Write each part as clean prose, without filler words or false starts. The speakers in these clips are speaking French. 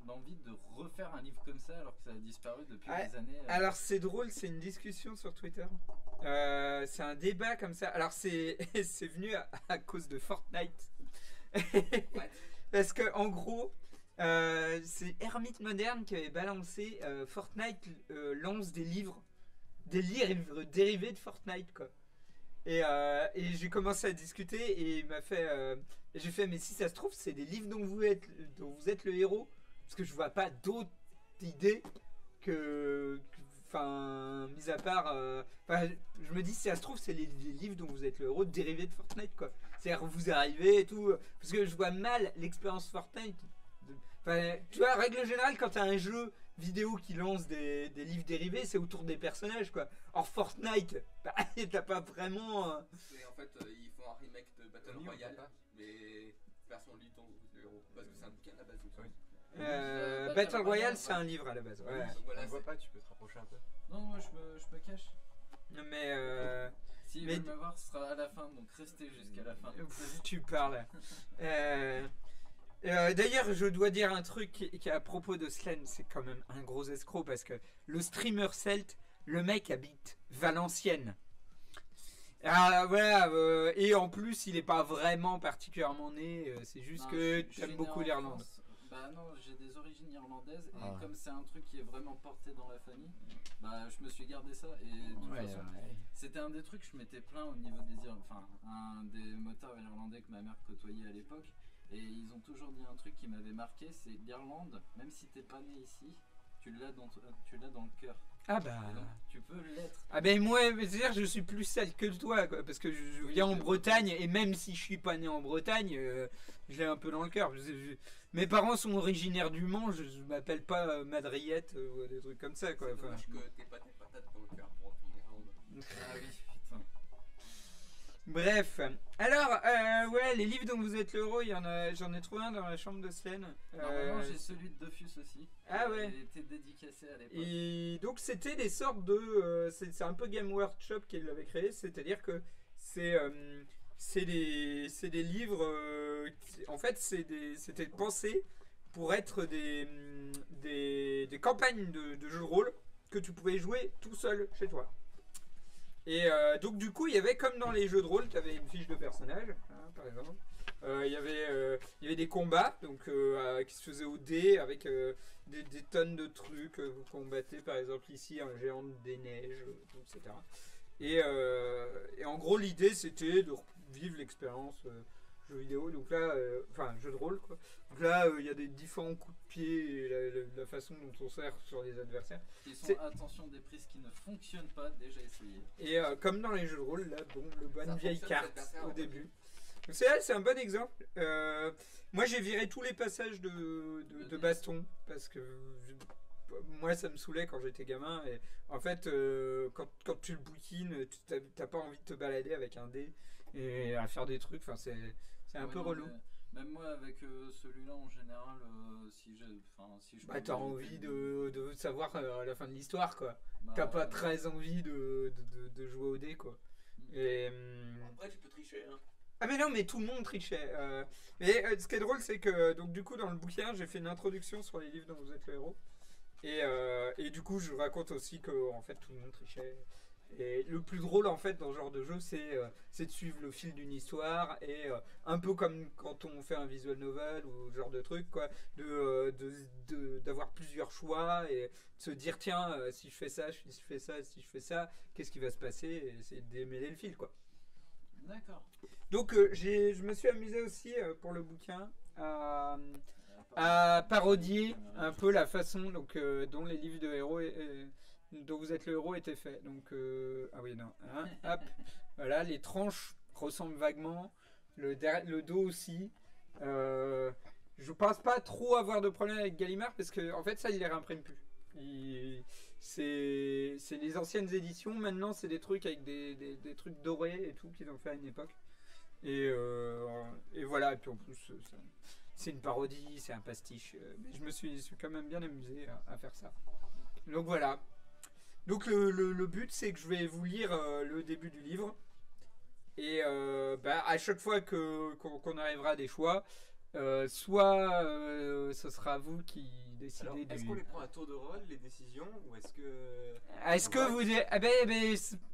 l'envie de refaire un livre comme ça alors que ça a disparu depuis des années. Alors c'est drôle, c'est une discussion sur Twitter. C'est un débat comme ça. Alors c'est venu à cause de Fortnite. Parce que en gros, c'est Hermite Moderne qui avait balancé Fortnite lance des livres dérivés de Fortnite quoi. Et j'ai commencé à discuter et il m'a fait j'ai fait mais si ça se trouve c'est des livres dont vous êtes le héros parce que je vois pas d'autres idées enfin mis à part je me dis si ça se trouve c'est les livres dont vous êtes le héros dérivés de Fortnite quoi. C'est-à-dire vous arrivez et tout parce que je vois mal l'expérience Fortnite. Tu vois, règle générale, quand t'as un jeu vidéo qui lance des livres dérivés, c'est autour des personnages, quoi. Or, Fortnite, t'as pas vraiment... En fait, ils font un remake de Battle Royale, mais version lit le héros, parce que c'est un bouquin à la base. Oui. Battle Royale, c'est un livre à la base. Ouais. Voilà, on voit pas, tu peux te rapprocher un peu. Non, moi je me cache. Mais... Si vous me voir, ce sera à la fin, donc restez jusqu'à la fin. Tu parles. D'ailleurs, je dois dire un truc qui est à propos de Slen, c'est quand même un gros escroc parce que le streamer Celt, le mec habite Valenciennes. Ah voilà, et en plus, il est pas vraiment particulièrement né, c'est juste que tu aimes beaucoup l'Irlande. Bah non, j'ai des origines irlandaises et comme c'est un truc qui est vraiment porté dans la famille, bah je me suis gardé ça et de toute façon, c'était un des trucs que je m'étais plaint au niveau des un des motards irlandais que ma mère côtoyait à l'époque. Et ils ont toujours dit un truc qui m'avait marqué, c'est l'Irlande, même si t'es pas né ici, tu l'as dans le cœur. Ah bah... Donc, tu peux l'être. Ah ben moi, c'est-à-dire je suis plus sale que toi, quoi, parce que je viens en Bretagne, et même si je suis pas né en Bretagne, je l'ai un peu dans le cœur. Mes parents sont originaires du Mans, je m'appelle pas Madriette, ou des trucs comme ça, quoi. C'est dommage que t'aies pas tes patates dans le cœur pour retourner Irlande. Ah oui, putain. Bref, alors ouais, les livres dont vous êtes le héros, j'en ai trouvé un dans la chambre de Sven. Normalement j'ai celui de Dofus aussi. Ah ouais. Il était dédicacé à l'époque. Et donc c'était des sortes de, c'est un peu Game Workshop qui l'avait créé, c'est-à-dire que c'est des livres, en fait c'était pensé pour être des campagnes de jeux de rôle que tu pouvais jouer tout seul chez toi. Et donc du coup il y avait comme dans les jeux de rôle, tu avais une fiche de personnage hein, par exemple, il y avait des combats donc, qui se faisaient au dé avec des tonnes de trucs, vous combattez par exemple ici un géant des neiges, etc. Et en gros l'idée c'était de vivre l'expérience jeu vidéo, donc là, enfin jeu de rôle quoi. Donc là, il y a des différents coups de pied et la façon dont on sert sur les adversaires. Ils sont attention des prises qui ne fonctionnent pas, déjà essayé. Et comme dans les jeux de rôle, là, bon, le bonne vieille carte au début. Donc c'est un bon exemple. Moi j'ai viré tous les passages de baston parce que moi ça me saoulait quand j'étais gamin et en fait quand tu le bouquines t'as pas envie de te balader avec un dé et à faire des trucs, enfin c'est un peu relou. Même moi avec celui-là en général si je t'as envie de savoir à la fin de l'histoire quoi. T'as pas très envie de jouer au dé quoi. Et après tu peux tricher hein. Ah mais non mais tout le monde trichait. Mais ce qui est drôle c'est que donc du coup dans le bouquin j'ai fait une introduction sur les livres dont vous êtes le héros. Et du coup je raconte aussi que en fait tout le monde trichait. Et le plus drôle en fait dans ce genre de jeu c'est de suivre le fil d'une histoire et un peu comme quand on fait un visual novel ou ce genre de truc quoi, d'avoir plusieurs choix et de se dire tiens si je fais ça, si je fais ça, si je fais ça, qu'est-ce qui va se passer et essayer de démêler le fil quoi. D'accord. Donc je me suis amusé aussi pour le bouquin à parodier un peu la façon donc, dont les livres de héros dont vous êtes le héros étaient faits. Donc ah oui non, hein, hop, voilà les tranches ressemblent vaguement, le dos aussi. Je pense pas trop avoir de problème avec Gallimard parce que en fait ça il les réimprime plus. C'est les anciennes éditions, maintenant c'est des trucs avec des trucs dorés et tout qu'ils ont fait à une époque. Et voilà, et puis en plus c'est une parodie, c'est un pastiche, mais je me suis quand même bien amusé à faire ça. Donc voilà. Donc le but c'est que je vais vous lire le début du livre et à chaque fois qu'on arrivera à des choix, soit ce sera vous qui décidez. Alors, est-ce qu'on les prend à tour de rôle, les décisions, ou est-ce que... Est-ce que vous...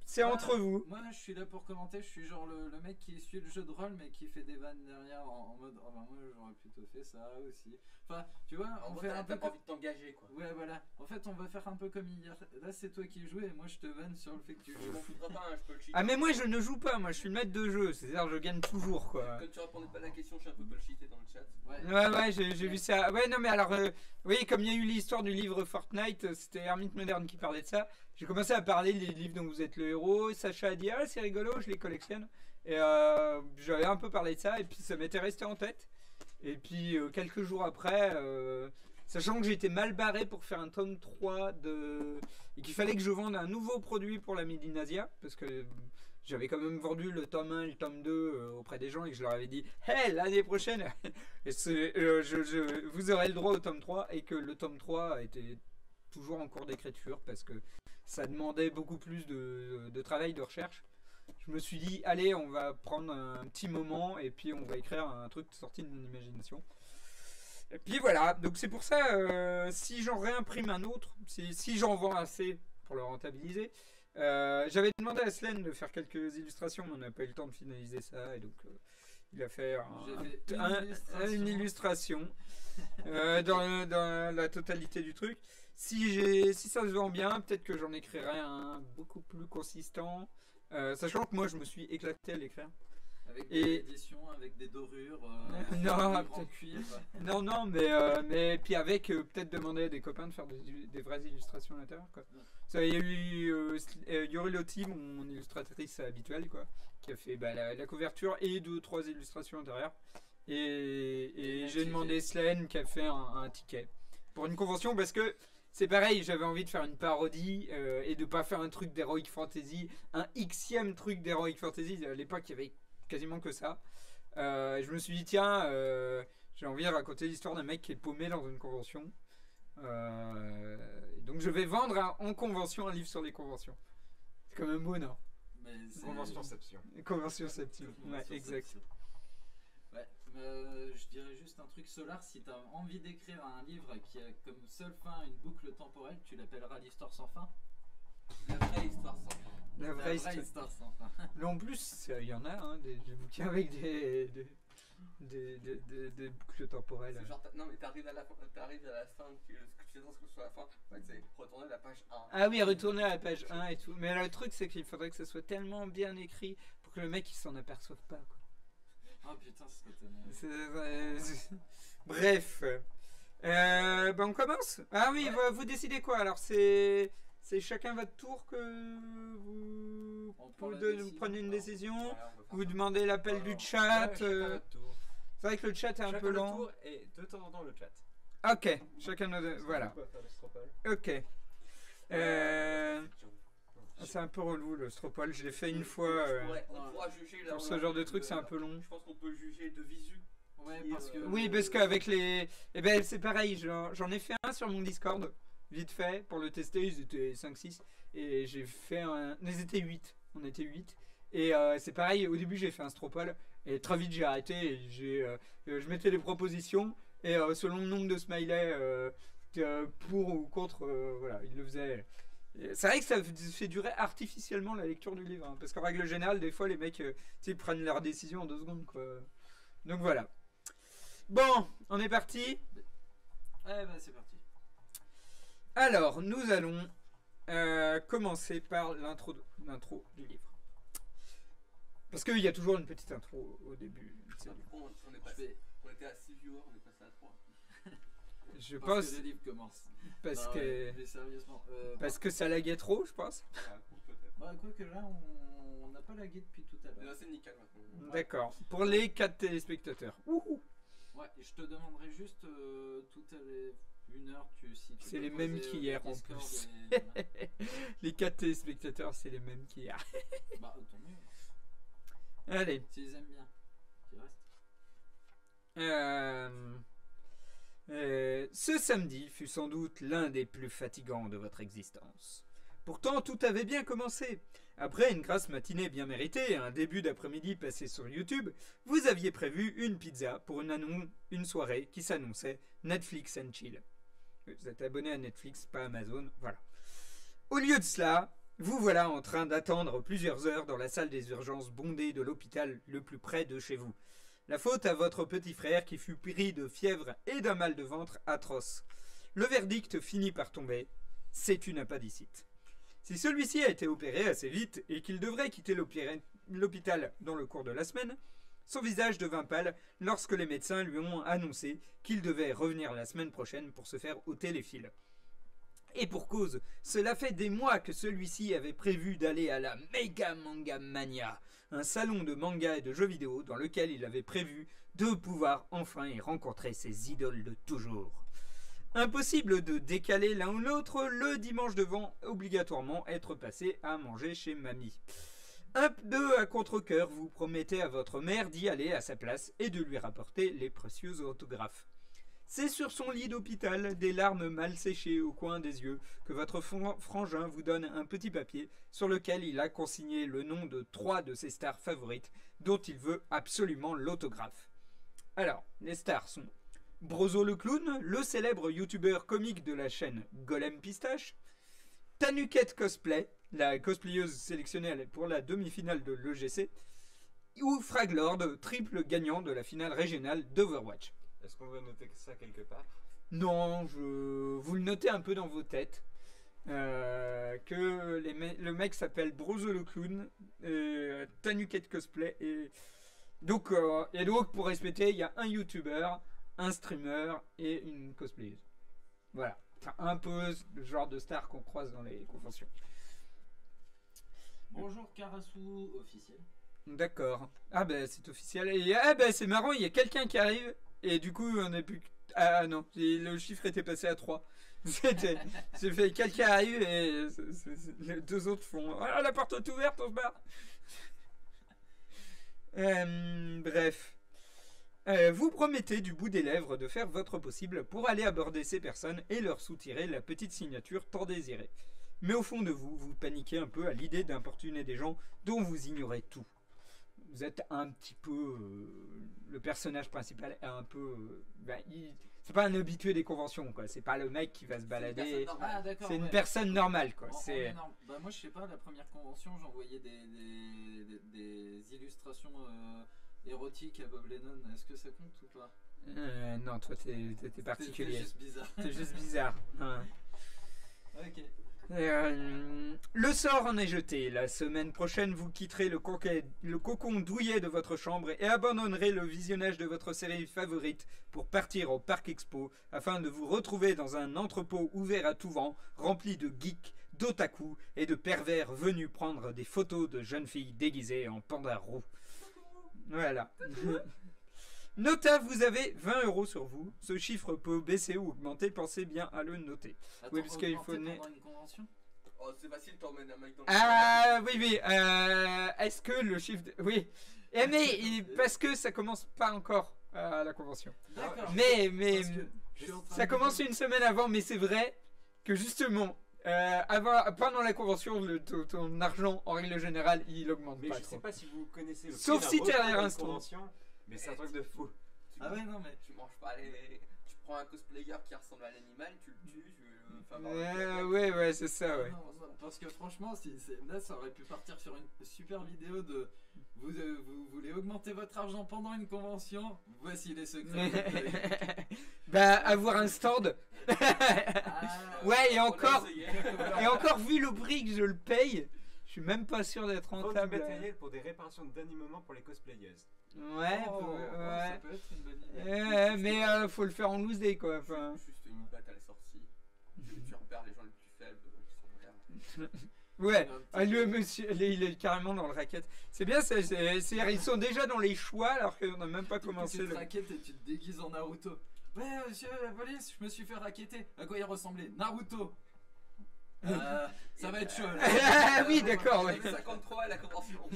c'est entre vous. Moi, je suis là pour commenter. Je suis genre le mec qui suit le jeu de rôle, mais qui fait des vannes derrière en mode oh bah moi j'aurais plutôt fait ça aussi. Enfin, tu vois, on fait un peu. T'as pas envie de t'engager quoi. Ouais, voilà. En fait, on va faire un peu comme hier. Là, c'est toi qui joues et moi je te vanne sur le fait que tu joues. Je m'en foutrais pas, je peux le cheater. Ah, mais moi je ne joue pas, moi je suis le maître de jeu, c'est-à-dire je gagne toujours quoi. Comme tu répondais pas à la question, je suis un peu bullshité dans le chat. Ouais, j'ai vu ça. Ouais, non, mais alors, oui, comme il y a eu l'histoire du livre Fortnite, c'était Hermite Moderne qui parlait de ça. J'ai commencé à parler des livres dont vous êtes le héros. Sacha a dit, ah, c'est rigolo, je les collectionne. Et j'avais un peu parlé de ça, et puis ça m'était resté en tête. Et puis, quelques jours après, sachant que j'étais mal barré pour faire un tome 3 et qu'il fallait que je vende un nouveau produit pour la Midinasia, parce que j'avais quand même vendu le tome 1 et le tome 2 auprès des gens et que je leur avais dit hey, l'année prochaine vous aurez le droit au tome 3, et que le tome 3 était toujours en cours d'écriture parce que ça demandait beaucoup plus de travail, de recherche. Je me suis dit allez, on va prendre un petit moment et puis on va écrire un truc sorti de mon imagination. Et puis voilà, donc c'est pour ça, si j'en réimprime un autre, si j'en vends assez pour le rentabiliser. J'avais demandé à Slen de faire quelques illustrations, mais on n'a pas eu le temps de finaliser ça, et donc il a fait une illustration dans la totalité du truc. Si ça se vend bien, peut-être que j'en écrirai un beaucoup plus consistant, sachant que moi je me suis éclaté à l'écrire. Avec des éditions, avec des dorures, non, cuir. Non, mais puis avec peut-être demander à des copains de faire des vraies illustrations à l'intérieur, quoi. Ça, il y a eu Yuri Lotti, mon illustratrice habituelle, quoi, qui a fait la couverture et 2-3 illustrations intérieures. Et j'ai demandé Slen qui a fait un ticket pour une convention, parce que c'est pareil, j'avais envie de faire une parodie et de pas faire un truc d'Heroic Fantasy, un xème truc d'Heroic Fantasy. À l'époque, il y avait quasiment que ça. Je me suis dit tiens, j'ai envie de raconter l'histoire d'un mec qui est paumé dans une convention. Donc je vais vendre en convention un livre sur les conventions. C'est quand même beau, non? Conventionception. Conventionception, ouais, exact. Ouais, je dirais juste un truc Solar, si tu as envie d'écrire un livre qui a comme seule fin une boucle temporelle, tu l'appelleras l'histoire sans fin. La vraie histoire sans fin. La vraie histoire sans fin. Mais en plus, il y en a, des bouquins avec des boucles temporelles. Genre, non mais t'arrives à la fin, ce que tu attends que ce soit la fin, c'est retourner à la page 1. Ah oui, retourner à la page 1 et tout. Mais le truc, c'est qu'il faudrait que ça soit tellement bien écrit pour que le mec il s'en aperçoive pas, quoi. Oh putain, ce serait tellement... Bref. On commence. Ah oui, vous décidez quoi? Alors c'est chacun votre tour que vous prenez une décision. Vous demandez l'appel du chat. C'est vrai que le chat est un peu lent. Et de temps en temps le chat. Ok, chacun notre... Voilà. Ok. C'est un peu relou le Stropole, je l'ai fait une fois. On pourra juger pour ce genre de truc, c'est un peu long. Je pense qu'on peut juger de visu. Ouais, parce que... Oui, parce qu'avec les... Eh ben c'est pareil, j'en ai fait un sur mon Discord, vite fait, pour le tester, ils étaient 5-6. Et j'ai fait un... Ils étaient 8, on était 8. Et c'est pareil, au début j'ai fait un Stropole, et très vite j'ai arrêté, et je mettais des propositions, et selon le nombre de smileys, pour ou contre, voilà, il le faisait... C'est vrai que ça fait durer artificiellement la lecture du livre, hein, parce qu'en règle générale, des fois les mecs prennent leur décision en 2 secondes, quoi. Donc voilà. Bon, on est parti. Ouais, bah c'est parti. Alors, nous allons commencer par l'intro du livre. Parce qu'il y a toujours une petite intro au début. On était à 6 viewers, on est passé à 3. Je parce pense que le livre commence. Parce non, que mais sérieusement, parce que ça laguait trop, je pense. Bah quoi que là on n'a pas lagué depuis tout à l'heure. Là c'est nickel maintenant. D'accord. Pour les 4 téléspectateurs. Wouhou. Ouais, je te demanderai juste tout à une heure si tu c'est les mêmes qu'hier en plus. Et... les 4 téléspectateurs, c'est les mêmes qu'hier. Bah tant mieux. Allez. Tu les aimes bien. Tu restes. Ce samedi fut sans doute l'un des plus fatigants de votre existence. Pourtant, tout avait bien commencé. Après une grasse matinée bien méritée et un début d'après-midi passé sur YouTube, vous aviez prévu une pizza pour une soirée qui s'annonçait Netflix and Chill. Vous êtes abonné à Netflix, pas Amazon, voilà. Au lieu de cela, vous voilà en train d'attendre plusieurs heures dans la salle des urgences bondée de l'hôpital le plus près de chez vous. La faute à votre petit frère qui fut pris de fièvre et d'un mal de ventre atroce. Le verdict finit par tomber, c'est une appendicite. Si celui-ci a été opéré assez vite et qu'il devrait quitter l'hôpital dans le cours de la semaine, son visage devint pâle lorsque les médecins lui ont annoncé qu'il devait revenir la semaine prochaine pour se faire ôter les fils. Et pour cause, cela fait des mois que celui-ci avait prévu d'aller à la Mega Manga Mania, un salon de manga et de jeux vidéo dans lequel il avait prévu de pouvoir enfin y rencontrer ses idoles de toujours. Impossible de décaler l'un ou l'autre, le dimanche devant obligatoirement être passé à manger chez mamie. Un peu à contre-cœur, vous promettez à votre mère d'y aller à sa place et de lui rapporter les précieux autographes. C'est sur son lit d'hôpital, des larmes mal séchées au coin des yeux, que votre frangin vous donne un petit papier sur lequel il a consigné le nom de 3 de ses stars favorites dont il veut absolument l'autographe. Alors, les stars sont Broso le clown, le célèbre youtubeur comique de la chaîne Golem Pistache, Tanuket Cosplay, la cosplayeuse sélectionnée pour la demi-finale de l'EGC, ou Fraglord, triple gagnant de la finale régionale d'Overwatch. Est-ce qu'on va noter ça quelque part? Non, vous le notez un peu dans vos têtes. Que le mec s'appelle Broso le clown, Tanuket Cosplay, et donc pour respecter, il y a un youtubeur, un streamer et une cosplayeuse. Voilà. Enfin, un peu le genre de star qu'on croise dans les conventions. Bonjour Karasu officiel. D'accord. Ah ben c'est officiel. Et c'est marrant, il y a quelqu'un qui arrive et du coup on n'est plus... Ah non, le chiffre était passé à 3. J'ai fait quelqu'un arrive et les deux autres font ah, la porte est ouverte, on se barre. Bref. Vous promettez du bout des lèvres de faire votre possible pour aller aborder ces personnes et leur soutirer la petite signature tant désirée. Mais au fond de vous, vous paniquez un peu à l'idée d'importuner des gens dont vous ignorez tout. Vous êtes un petit peu... le personnage principal est un peu... c'est pas un habitué des conventions, quoi. C'est pas le mec qui va se balader. C'est une personne normale, quoi. Moi, je sais pas, la première convention, j'envoyais des illustrations... érotique à Bob Lennon, est-ce que ça compte ou pas? Non, toi t'es particulier. T'es juste bizarre. T'es juste bizarre. Hein. Ok. Le sort en est jeté. La semaine prochaine, vous quitterez le cocon douillet de votre chambre et abandonnerez le visionnage de votre série favorite pour partir au Parc Expo afin de vous retrouver dans un entrepôt ouvert à tout vent, rempli de geeks, d'otaku et de pervers venus prendre des photos de jeunes filles déguisées en panda roux. Voilà. Nota, vous avez 20 € sur vous. Ce chiffre peut baisser ou augmenter, pensez bien à le noter. Attends, oui, parce qu'il faut... pendant une convention? Oh, c'est facile, t'emmènes un mec dans le... Ah, oui. Est-ce que le chiffre... Oui. Mais parce que ça commence pas encore à la convention. D'accord. Mais ça commence une semaine avant, mais c'est vrai que justement... pendant la convention, ton argent, en règle générale, il augmente mais pas je trop. sais pas si vous connaissez le Sauf si t'es à l'instant. convention, mais c'est un truc de fou. Ah ouais, non, mais... Tu manges pas les... Tu prends un cosplayer qui ressemble à l'animal, tu le tues, Ouais, c'est ça, ouais. Non, parce que franchement, là, ça aurait pu partir sur une super vidéo de... Vous voulez augmenter votre argent pendant une convention? Voici les secrets. Avoir un stand. Ouais, et encore vu le prix que je le paye, je suis même pas sûr d'être Vendre rentable. du matériel pour des réparations d'animements pour les cosplayeuses. Ouais, ça peut être une bonne idée. mais faut le faire en loose day, quoi. Enfin... Juste une batte à la sortie. Tu repères les gens les plus faibles qui sont derrière. Ouais, le monsieur, il est carrément dans le racket. C'est bien, ils sont déjà dans les choix alors qu'on n'a même pas commencé. Tu te raquettes et tu te déguises en Naruto. Ouais, monsieur la police, je me suis fait racketter. À quoi il ressemblait? Naruto. Ça va être chaud. Ah oui, d'accord. Ouais. 53 à la convention.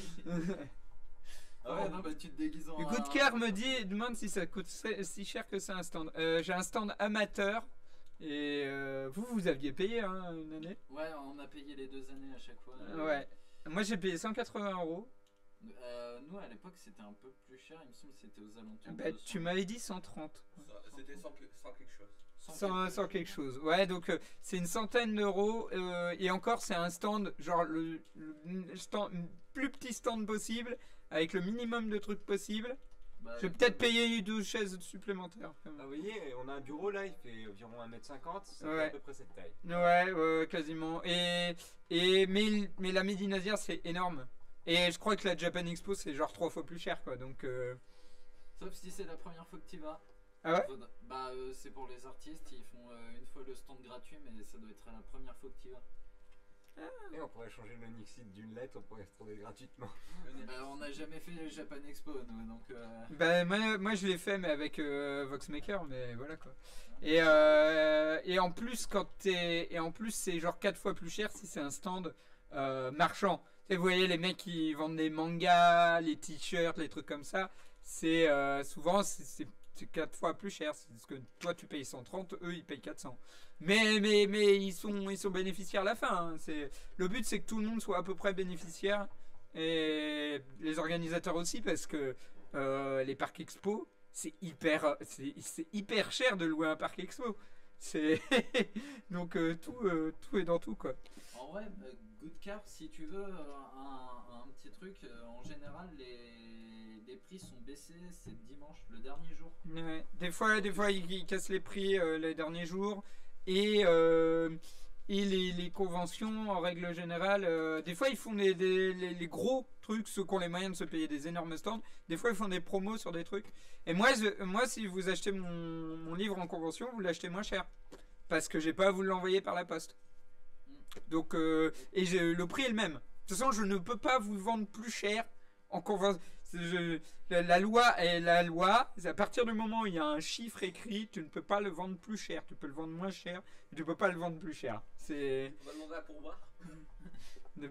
Ah ouais, non, bah tu te déguises en... Good Car demande si ça coûte si cher que c'est un stand. J'ai un stand amateur. Et vous aviez payé une année? Ouais, on a payé les 2 années à chaque fois. Ouais. Moi j'ai payé 180 €. Nous à l'époque c'était un peu plus cher, il me semble que c'était aux alentours Bah, de tu m'avais dit 130. C'était sans quelque chose. 100 quelque chose. Ouais, donc c'est une centaine d'euros. Et encore, c'est un stand, genre le stand, plus petit stand possible, avec le minimum de trucs possible. Bah, Je vais peut-être payer 2 chaises supplémentaires. Quand Ah, même. vous voyez, on a un bureau là, il fait environ 1m50, ça Ouais. fait à peu près cette taille. Ouais, quasiment. Mais la Medinazia, c'est énorme. Et je crois que la Japan Expo, c'est genre 3 fois plus cher, quoi. Donc. Sauf si c'est la première fois que tu y vas. Ah ouais? Bah c'est pour les artistes, ils font une fois le stand gratuit, mais ça doit être la première fois que tu y vas. Et on pourrait changer le Nixit d'une lettre, on pourrait se trouver gratuitement. Bah, on n'a jamais fait le Japan Expo nous, donc Bah, moi je l'ai fait, mais avec Voxmaker, mais voilà quoi. Et en plus, c'est genre 4 fois plus cher si c'est un stand marchand. Et vous voyez, les mecs qui vendent des mangas, les t-shirts, les trucs comme ça, c'est souvent c'est 4 fois plus cher. C'est parce que toi tu payes 130, eux ils payent 400. Mais ils sont bénéficiaires à la fin. Hein. Le but c'est que tout le monde soit à peu près bénéficiaire. Et les organisateurs aussi, parce que les parcs expo, c'est hyper cher de louer un parc expo. Donc tout est dans tout quoi. en vrai, Goodcar, si tu veux un petit truc, en général les prix sont baissés, c'est dimanche, le dernier jour. Ouais. Des fois ils cassent les prix les derniers jours et les conventions en règle générale, des fois ils font les gros trucs, ceux qui ont les moyens de se payer des énormes stands. Des fois ils font des promos sur des trucs. Et moi si vous achetez mon livre en convention, vous l'achetez moins cher parce que j'ai pas à vous l'envoyer par la poste. Donc le prix est le même. De toute façon, je ne peux pas vous vendre plus cher en convention. La loi est la loi. À partir du moment où il y a un chiffre écrit, tu ne peux pas le vendre plus cher. Tu peux le vendre moins cher, mais tu peux pas le vendre plus cher. On va demander à pourboire.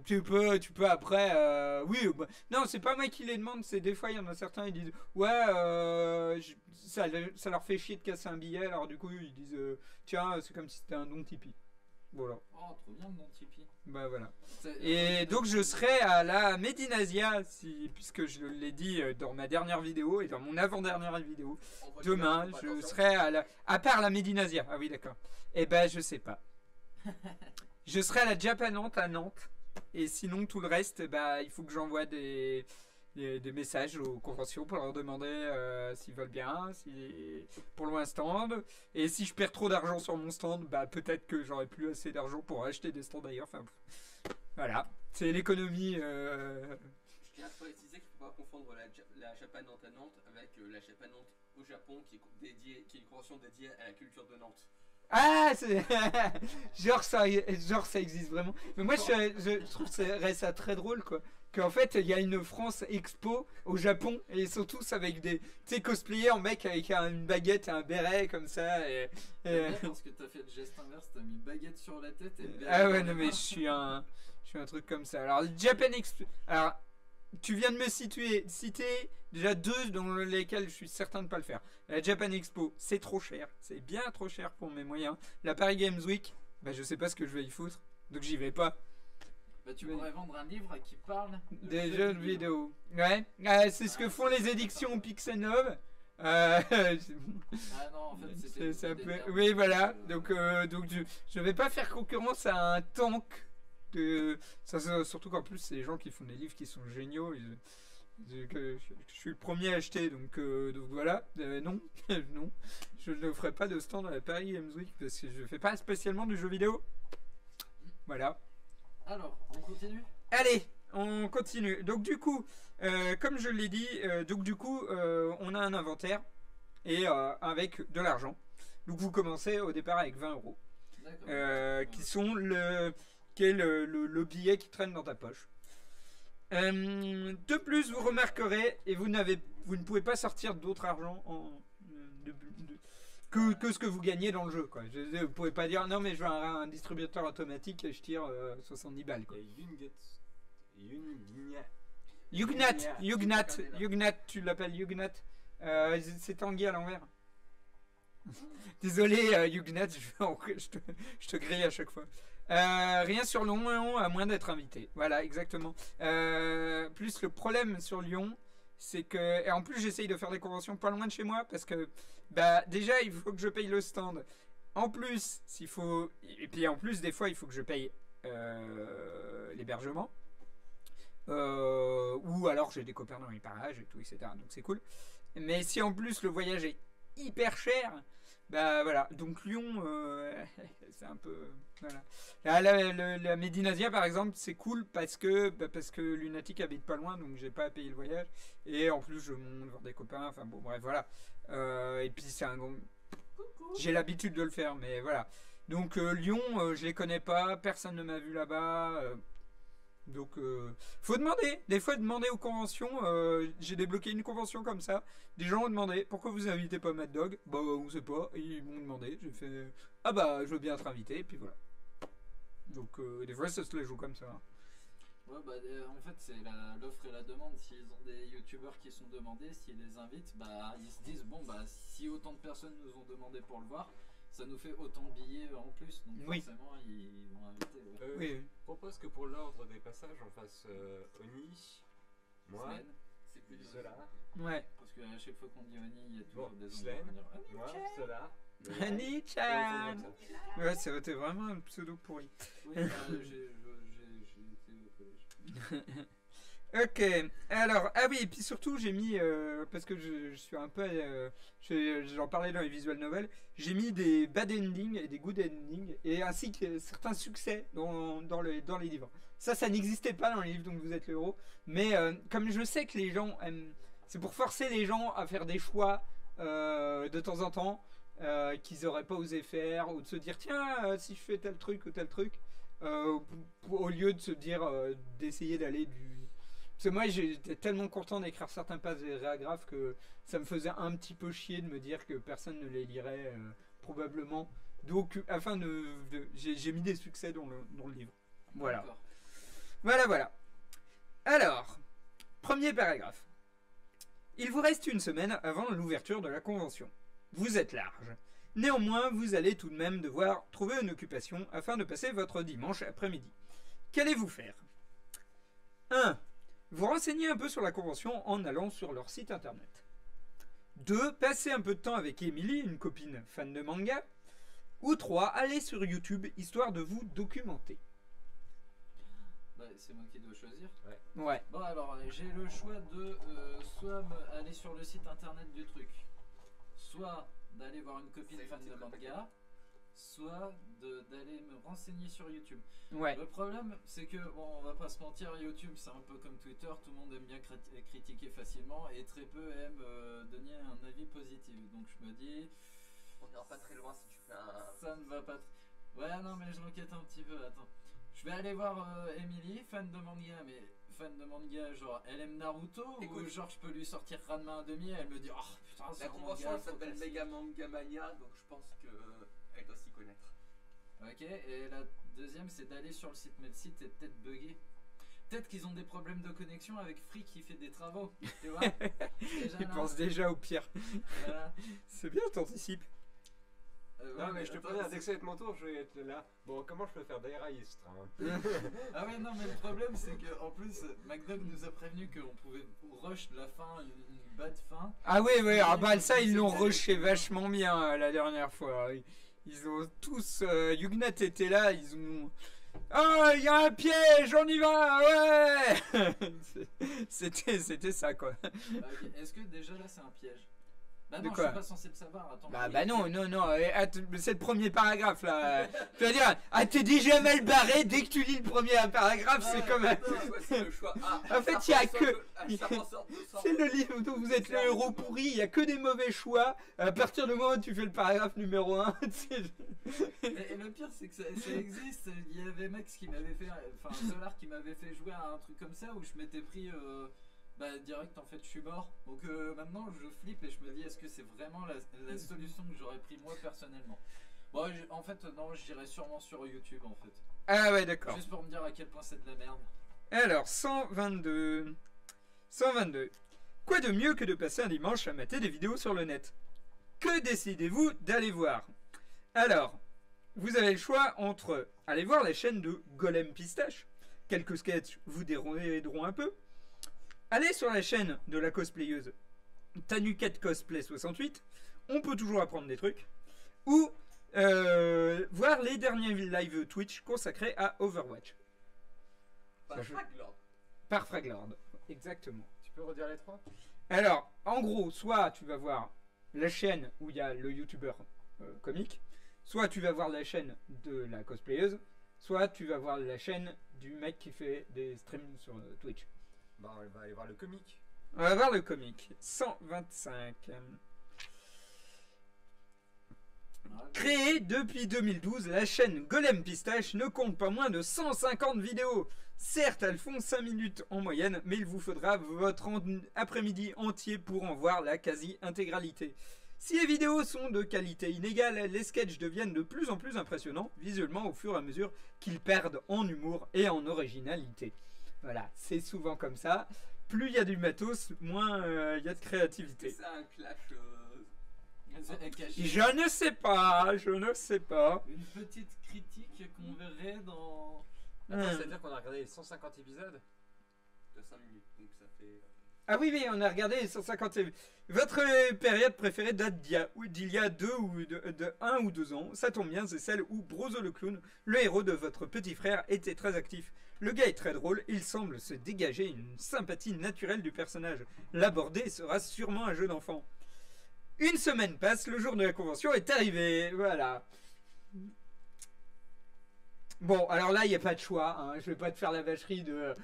Tu peux après. Oui, non, c'est pas moi qui les demande. C'est des fois, il y en a certains, ils disent ouais, ça leur fait chier de casser un billet. Alors du coup, ils disent tiens, c'est comme si c'était un don Tipeee. Voilà. Oh, trop bien le don Tipeee. Bah voilà. Et donc je serai à la Medinazia, puisque je l'ai dit dans ma dernière vidéo et dans mon avant-dernière vidéo. Demain, je serai à part la Medinazia. Ah oui, d'accord. Eh ben, je sais pas. Je serai à la Japanante à Nantes. Et sinon, tout le reste, bah, il faut que j'envoie des messages aux conventions pour leur demander s'ils veulent bien, pour louer un stand. Et si je perds trop d'argent sur mon stand, bah, peut-être que j'aurai plus assez d'argent pour acheter des stands ailleurs. Enfin, voilà, c'est l'économie. Je tiens à préciser qu'il ne faut pas confondre la Japanante à Nantes avec la Japanante au Japon qui est une convention dédiée à la culture de Nantes. Ah, genre ça existe vraiment. Mais moi, je trouve ça très drôle, quoi. Qu'en fait, il y a une France Expo au Japon et ils sont tous avec des, tu sais, cosplayers en mec avec une baguette et un béret comme ça. Parce que t'as fait le geste inverse, t'as mis baguette sur la tête et béret. Ah ouais, non mais je suis un truc comme ça. Alors, Japan Expo. Alors, tu viens de me citer déjà 2 dans lesquels je suis certain de ne pas le faire. La Japan Expo, c'est trop cher. C'est bien trop cher pour mes moyens. La Paris Games Week, bah je sais pas ce que je vais y foutre. Donc j'y vais pas. Bah tu pourrais vendre un livre qui parle des jeux vidéo. Ouais, c'est ce que font les éditions Pixenov. Ah non, en fait c'est un peu... Oui, voilà. Donc je vais pas faire concurrence à un tank. Surtout qu'en plus, c'est les gens qui font des livres qui sont géniaux. Je suis le premier à acheter, donc voilà. Non, non, je ne ferai pas de stand à la Paris Games Week parce que je fais pas spécialement du jeu vidéo. Voilà. Alors, on continue ? Allez, on continue. Donc du coup, comme je l'ai dit, on a un inventaire et avec de l'argent. Donc vous commencez au départ avec 20 €, qui sont le billet qui traîne dans ta poche. De plus, vous remarquerez, et vous ne pouvez pas sortir d'autre argent que ce que vous gagnez dans le jeu, quoi. Vous ne pouvez pas dire non mais je veux un distributeur automatique et je tire 70 balles, quoi. Yugnat, tu l'appelles Yugnat. C'est Tanguy à l'envers. Désolé Yugnat, je te grille à chaque fois. Rien sur Lyon à moins d'être invité. Voilà, exactement. Plus le problème sur Lyon, c'est que... Et en plus, j'essaye de faire des conventions pas loin de chez moi parce que, bah, déjà, il faut que je paye le stand. En plus, s'il faut... Et puis en plus, des fois, il faut que je paye l'hébergement. Ou alors, j'ai des copains dans les parages et tout, etc. Donc, c'est cool. Mais si en plus, le voyage est hyper cher... Bah voilà, donc Lyon, c'est un peu... Voilà. Là, la Médinasia, par exemple, c'est cool parce que Lunatic habite pas loin, donc j'ai pas à payer le voyage. Et en plus, je monte voir des copains, enfin bon, bref, voilà. Et puis, c'est un gros... J'ai l'habitude de le faire, mais voilà. Donc Lyon, je les connais pas, personne ne m'a vu là-bas. Donc, faut demander. Des fois, demander aux conventions. J'ai débloqué une convention comme ça. Des gens ont demandé pourquoi vous invitez pas Mad Dog. Bah, on sait pas. Ils m'ont demandé. J'ai fait ah bah, je veux bien être invité. Et puis voilà. Donc, des fois, ça se la joue comme ça. Ouais, bah, en fait, c'est l'offre et la demande. S'ils ont des youtubeurs qui sont demandés, s'ils les invitent, bah, ils se disent bon, bah, si autant de personnes nous ont demandé pour le voir, ça nous fait autant de billets en plus. Donc, oui. Forcément, ils vont inviter. Ouais. Oui. Je propose que pour l'ordre des passages, on fasse Oni, moi, C'est plus Solar. Ouais. Parce qu'à chaque fois qu'on dit Oni, il y a toujours Bon, des Slen, gens qui vont dire moi, Solar. Ani-chan. Ouais, c'était vraiment un pseudo pourri. Oui, j'ai été au collège. Ok, alors, ah oui, et puis surtout, j'ai mis, parce que je suis un peu, j'en parlais dans les visual novels, j'ai mis des bad endings et des good endings, et ainsi que certains succès dans les livres. Ça n'existait pas dans les livres, donc vous êtes le héros, mais comme je sais que les gens aiment, c'est pour forcer les gens à faire des choix de temps en temps, qu'ils n'auraient pas osé faire, ou de se dire, tiens, si je fais tel truc ou tel truc, au lieu de se dire, d'essayer d'aller du... Parce que moi, j'étais tellement content d'écrire certains paragraphes que ça me faisait un petit peu chier de me dire que personne ne les lirait, probablement. Donc, afin j'ai mis des succès dans le livre. Voilà. Voilà. Alors, premier paragraphe. Il vous reste une semaine avant l'ouverture de la convention. Vous êtes large. Néanmoins, vous allez tout de même devoir trouver une occupation afin de passer votre dimanche après-midi. Qu'allez-vous faire ? 1. Vous renseignez un peu sur la convention en allant sur leur site internet. 2. Passez un peu de temps avec Emily, une copine fan de manga. Ou 3. Allez sur YouTube, histoire de vous documenter. Bah, c'est moi qui dois choisir. Ouais. Bon, alors, j'ai le choix de soit aller sur le site internet du truc, soit d'aller voir une copine fan de manga, soit d'aller me renseigner sur YouTube. Ouais. Le problème, c'est que, bon, on va pas se mentir, YouTube, c'est un peu comme Twitter, tout le monde aime bien critiquer facilement et très peu aime donner un avis positif. Donc je me dis... On n'ira pas très loin si tu fais un... Ça ne va pas... Ouais, non, mais je m'inquiète un petit peu, attends. Je vais aller voir Emily, fan de manga, mais fan de manga, genre, elle aime Naruto. Écoute, ou genre, je peux lui sortir Ranma à demi et elle me dit, oh putain, c'est la convention, elle s'appelle Mega Manga Mania, donc je pense qu'elle doit s'y connaître. Ok, et la deuxième, c'est d'aller sur le site, mais le site est peut-être buggé. Peut-être qu'ils ont des problèmes de connexion avec Free qui fait des travaux, tu vois. Ils pensent déjà au pire. Voilà. C'est bien, t'anticipes. Non, mais je te préviens, dès que ça va être mon tour, je vais être là. Bon, comment je peux faire des raïstres Ah ouais, non, mais le problème, c'est qu'en plus, McDog nous a prévenu qu'on pouvait rush la fin, une bad fin. Ah oui, ah bah ça, ils l'ont rushé vachement bien la dernière fois. Ils ont tous... Yugnat était là, ils ont... Oh, il y a un piège, on y va, ouais. C'était ça, quoi. Okay. Est-ce que déjà là, c'est un piège? Bah non, je suis pas censé le savoir, attends. Bah non, c'est le premier paragraphe, là. Tu vas dire, t'es déjà mal barré dès que tu lis le premier paragraphe, c'est comme... C'est le choix A. En fait, il y a que... C'est le livre où vous êtes le héros pourri, il y a que des mauvais choix. À partir du moment où tu fais le paragraphe numéro 1, et le pire, c'est que ça existe. Il y avait Max qui m'avait fait... Enfin, Solar qui m'avait fait jouer à un truc comme ça où je m'étais pris... Bah direct en fait je suis mort. Donc maintenant je flippe et je me dis est-ce que c'est vraiment la solution que j'aurais pris moi personnellement. Bon en fait non, je dirais sûrement sur YouTube en fait. Ah ouais d'accord. Juste pour me dire à quel point c'est de la merde. Alors 122. Quoi de mieux que de passer un dimanche à mater des vidéos sur le net? Que décidez-vous d'aller voir? Alors, vous avez le choix entre aller voir la chaîne de Golem Pistache. Quelques sketchs vous dérouleront un peu. Allez sur la chaîne de la cosplayeuse Tanuket Cosplay 68. On peut toujours apprendre des trucs. Ou voir les derniers live Twitch consacrés à Overwatch. Par Fraglord. Exactement. Tu peux redire les 3 ? Alors, en gros, soit tu vas voir la chaîne où il y a le youtubeur comique, soit tu vas voir la chaîne de la cosplayeuse, soit tu vas voir la chaîne du mec qui fait des streams sur Twitch. Bah, on va aller voir le comique. On va voir le comique. 125. Créée depuis 2012, la chaîne Golem Pistache ne compte pas moins de 150 vidéos. Certes, elles font 5 minutes en moyenne, mais il vous faudra votre après-midi entier pour en voir la quasi-intégralité. Si les vidéos sont de qualité inégale, les sketchs deviennent de plus en plus impressionnants, visuellement au fur et à mesure qu'ils perdent en humour et en originalité. Voilà, c'est souvent comme ça. Plus il y a du matos, moins il y a de créativité. C'est un clash. Je ne sais pas. Une petite critique qu'on verrait dans. Attends, c'est-à-dire qu'on a regardé les 150 épisodes de 5 minutes, donc ça fait. Ah oui, on a regardé les 150 épisodes. Votre période préférée date d'il y a 1 ou 2 ans. Ça tombe bien, c'est celle où Brozo le clown, le héros de votre petit frère, était très actif. Le gars est très drôle, il semble se dégager une sympathie naturelle du personnage. L'aborder sera sûrement un jeu d'enfant. Une semaine passe, le jour de la convention est arrivé. Voilà. Bon, alors là, il n'y a pas de choix. Hein. Je vais pas te faire la vacherie de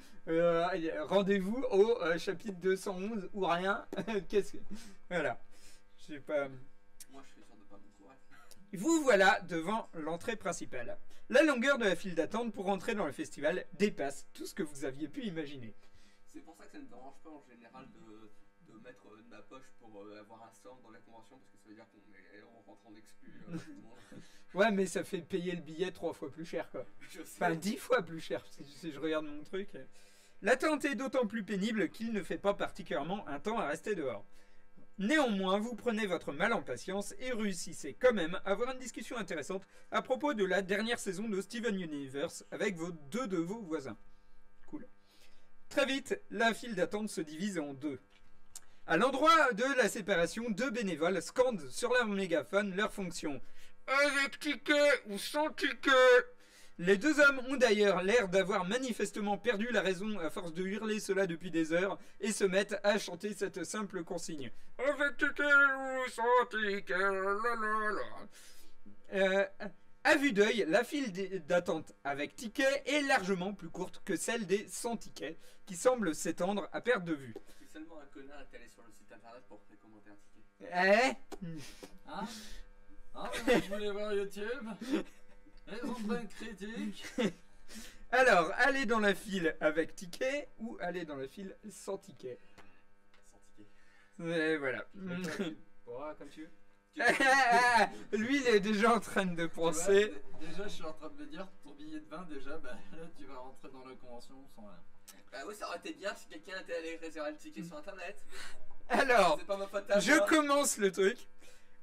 rendez-vous au chapitre 211 ou rien. Qu'est-ce que... Voilà. Je sais pas... Moi, je suis sûr de pas me courir. Vous voilà devant l'entrée principale. La longueur de la file d'attente pour entrer dans le festival dépasse tout ce que vous aviez pu imaginer. C'est pour ça que ça ne me dérange pas en général de mettre de ma poche pour avoir un stand dans la convention, parce que ça veut dire qu'on rentre en exclu. Ouais, mais ça fait payer le billet 3 fois plus cher, quoi. Enfin, 10 fois plus cher, si je regarde mon truc. L'attente est d'autant plus pénible qu'il ne fait pas particulièrement un temps à rester dehors. Néanmoins, vous prenez votre mal en patience et réussissez quand même à avoir une discussion intéressante à propos de la dernière saison de Steven Universe avec deux de vos voisins. Cool. Très vite, la file d'attente se divise en deux. À l'endroit de la séparation, 2 bénévoles scandent sur leur mégaphone leur fonction. Avec ticket ou sans ticket. Les 2 hommes ont d'ailleurs l'air d'avoir manifestement perdu la raison à force de hurler cela depuis des heures et se mettent à chanter cette simple consigne. Avec ticket ou sans ticket. À vue d'œil, la file d'attente avec ticket est largement plus courte que celle des sans tickets, qui semble s'étendre à perte de vue. C'est seulement un connard est allé sur le site internet pour précommander un ticket. Hein? Ah, je voulais voir YouTube. Ils ont pas une critique. Alors, aller dans la file avec ticket ou aller dans la file sans ticket. Sans ticket. Et voilà. Comme tu veux. Lui, il est déjà en train de penser. Déjà, je suis en train de me dire, ton billet de 20, déjà, bah là, tu vas rentrer dans la convention sans rien. Bah oui, ça aurait été bien si quelqu'un était allé réserver le ticket sur internet. Alors, c'est pas ma faute à je moi. commence le truc.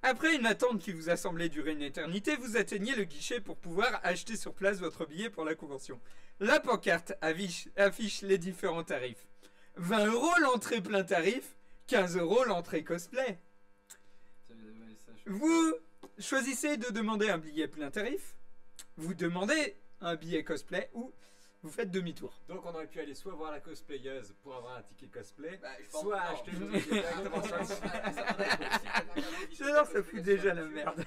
Après une attente qui vous a semblé durer une éternité, vous atteignez le guichet pour pouvoir acheter sur place votre billet pour la convention. La pancarte affiche les différents tarifs. 20 € l'entrée plein tarif, 15 € l'entrée cosplay. Vous choisissez de demander un billet plein tarif, vous demandez un billet cosplay ou vous faites demi-tour. Donc on aurait pu aller soit voir la cosplayeuse pour avoir un ticket cosplay, bah, soit acheter le ticket directement sur le site. Ça fout déjà la merde.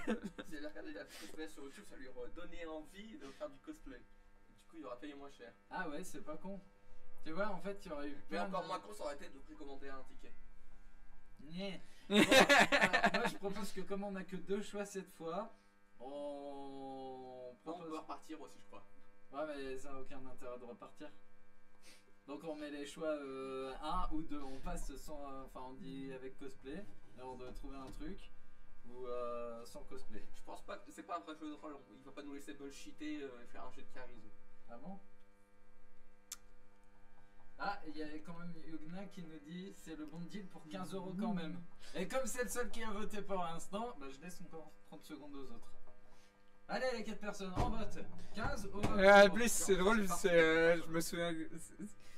Si elle a regardé la cosplay sur YouTube, ça lui aurait donné envie de faire du cosplay. Du coup, il aurait payé moins cher. Ah ouais, c'est pas con. Tu vois, en fait, il y aurait eu Mais plein encore moins con, ça aurait été de précommander un ticket. Bon, alors, moi, je propose que comme on a que 2 choix cette fois, on On peut repartir aussi, je crois. Ouais, mais ça n'a aucun intérêt de repartir. Donc on met les choix 1 ou 2. On passe sans. Enfin, on dit avec cosplay. Alors on doit trouver un truc. Ou sans cosplay. Je pense pas que c'est pas un vrai jeu de rôle. Il va pas nous laisser bullshiter et faire un jeu de charisme. Ah bon? Ah, il y a quand même Yugna qui nous dit c'est le bon deal pour 15 € quand même. Et comme c'est le seul qui a voté pour l'instant, bah je laisse encore 30 secondes aux autres. Allez, les 4 personnes, en vote. 15 au vote. En plus, c'est drôle, je me souviens.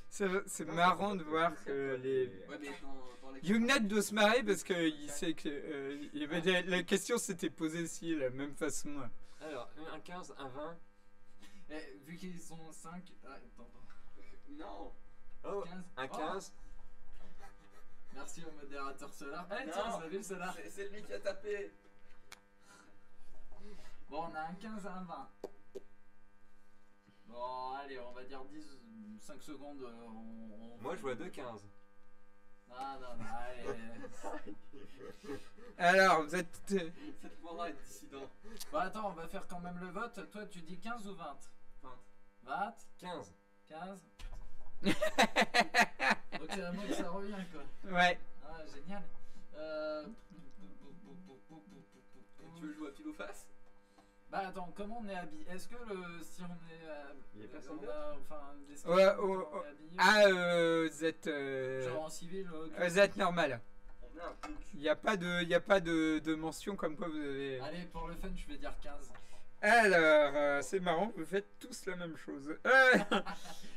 C'est marrant de voir que les. Ouais, mais dans les... Youngnat doit se marrer parce qu'il sait que. La question s'était posée aussi de la même façon. Alors, un 15, un 20. Eh, vu qu'ils sont 5. Ah, attends. Non. Oh, 15. un 15. Merci au modérateur solar. Eh, Non. tiens, vous avez le solar. C'est lui qui a tapé. Bon, on a un 15 à un 20. Bon, allez, on va dire 5 secondes. Moi, je vois 2 15. Non, allez. Alors, vous êtes. Cette fois-là est dissident. Bon, attends, on va faire quand même le vote. Toi, tu dis 15 ou 20 20 15. 15 Donc, c'est à moi que ça revient, quoi. Ouais. Ah, génial. Tu veux jouer à pile ou face? Bah attends, comment on est habillé? Est-ce que si on est Il y a personne on d'autre a, enfin, des Ouais, comment oh, on est habillé? Vous êtes. Genre en civil Vous êtes normal. On a un peu. Il n'y a pas de mention comme quoi vous avez. Allez, pour le fun, je vais dire 15. Alors, c'est marrant, vous faites tous la même chose.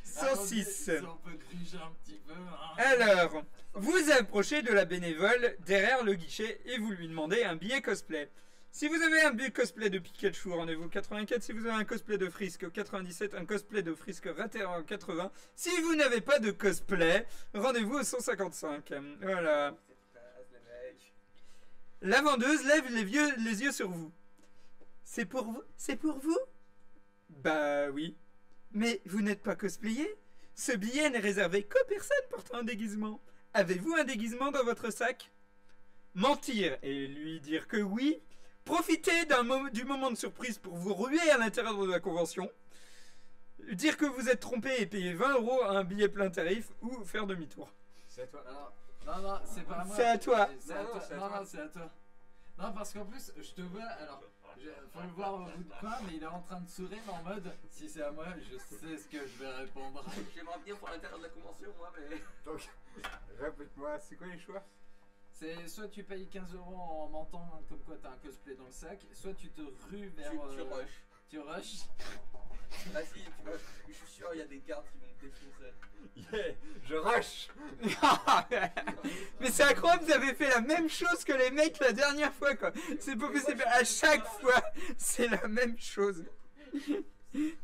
106. On peut gruger un petit peu. Hein. Alors, vous approchez de la bénévole derrière le guichet et vous lui demandez un billet cosplay. Si vous avez un billet cosplay de Pikachu, rendez-vous au 84. Si vous avez un cosplay de Frisk au 97, un cosplay de Frisk raté en 80. Si vous n'avez pas de cosplay, rendez-vous au 155. Voilà. La vendeuse lève les yeux sur vous. C'est pour vous? C'est pour vous? Bah oui. Mais vous n'êtes pas cosplayé? Ce billet n'est réservé qu'aux personnes portant un déguisement. Avez-vous un déguisement dans votre sac? Mentir et lui dire que oui. Profitez du moment de surprise pour vous ruer à l'intérieur de la convention. Dire que vous êtes trompé et payer 20 € à un billet plein tarif ou faire demi-tour. C'est à toi. Non, c'est pas à moi. C'est à toi. C'est à toi. Non, c'est à toi. Non, parce qu'en plus, je te vois, alors, faut le voir au bout de quoi, mais il est en train de sourire en mode, si c'est à moi, je sais ce que je vais répondre. J'aimerais bien pour l'intérieur de la convention, moi, mais. Donc, répète-moi, c'est quoi les choix? C'est soit tu payes 15 € en mentant comme quoi t'as un cosplay dans le sac, soit tu te rues vers. Tu rush. Tu rush. Vas-y, je suis sûr, il y a des gardes qui vont me défoncer. Yeah, je rush. Mais c'est incroyable, vous avez fait la même chose que les mecs la dernière fois, quoi. C'est pas possible, à chaque fois, c'est la même chose.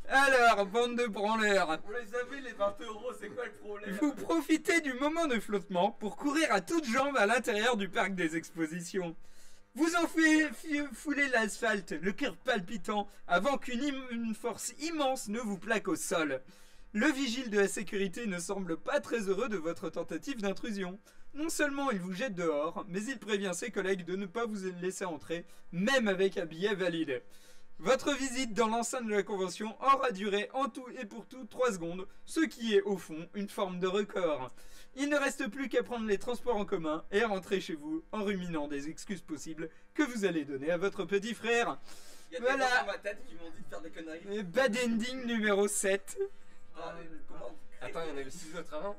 Alors, bande de branleurs. On les avait les 20 €, c'est quoi le problème? Vous profitez du moment de flottement pour courir à toutes jambes à l'intérieur du parc des expositions. Vous foulez l'asphalte, le cœur palpitant, avant qu'une force immense ne vous plaque au sol. Le vigile de la sécurité ne semble pas très heureux de votre tentative d'intrusion. Non seulement il vous jette dehors, mais il prévient ses collègues de ne pas vous laisser entrer, même avec un billet valide. Votre visite dans l'enceinte de la convention aura duré en tout et pour tout 3 secondes, ce qui est au fond une forme de record. Il ne reste plus qu'à prendre les transports en commun et à rentrer chez vous en ruminant des excuses possibles que vous allez donner à votre petit frère. Il y a des Voilà. gens dans ma tête qui m'ont dit de faire des conneries. Bad ending numéro 7. Ah, mais comment? Attends, il y en avait 6 autres avant.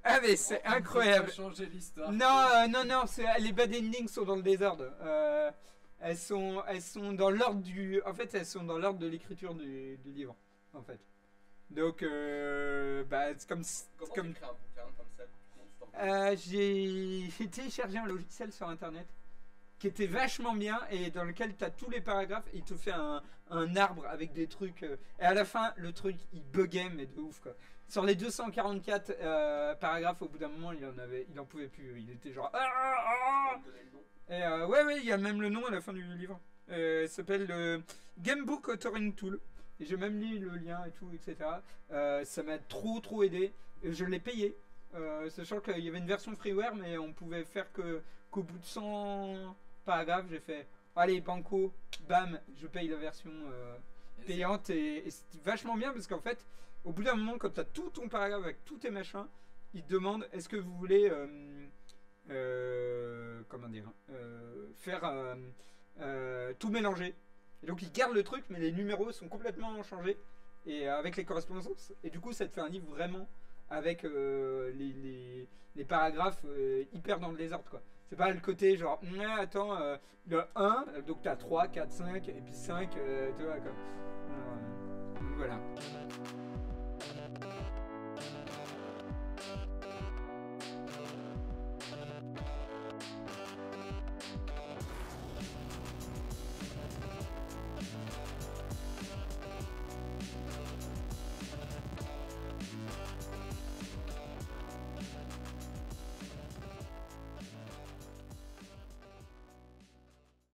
Ah mais c'est incroyable. Ça a changé l'histoire. Non, les bad endings sont dans le désordre. Elles sont dans l'ordre du... En fait, elles sont dans l'ordre de l'écriture du livre, en fait. Donc, c'est comme... Comment comme... t'écris un bouquin comme ça? Comment tu t'en J'ai téléchargé un logiciel sur internet qui était vachement bien et dans lequel tu as tous les paragraphes et il te fait un arbre avec des trucs. Et à la fin, le truc il buguait, mais de ouf quoi. Sur les 244 paragraphes, au bout d'un moment, il en pouvait plus. Il était genre. connais le nom? Et ouais, il y a même le nom à la fin du livre. Il s'appelle le Gamebook Authoring Tool. Et j'ai même lu le lien et tout, etc. Ça m'a trop aidé. Et je l'ai payé. Sachant qu'il y avait une version freeware, mais on pouvait faire qu'au bout de 100 paragraphes, j'ai fait allez, banco, bam, je paye la version payante. Et c'est vachement bien parce qu'en fait, au bout d'un moment, quand tu as tout ton paragraphe avec tous tes machins, il te demande est-ce que vous voulez faire tout mélanger. Et donc il garde le truc, mais les numéros sont complètement changés et avec les correspondances. Et du coup, ça te fait un livre vraiment avec les paragraphes hyper dans le désordre quoi. C'est pas le côté genre, attends, le 1, donc t'as 3, 4, 5, et puis 5, tu vois, quoi. Donc voilà.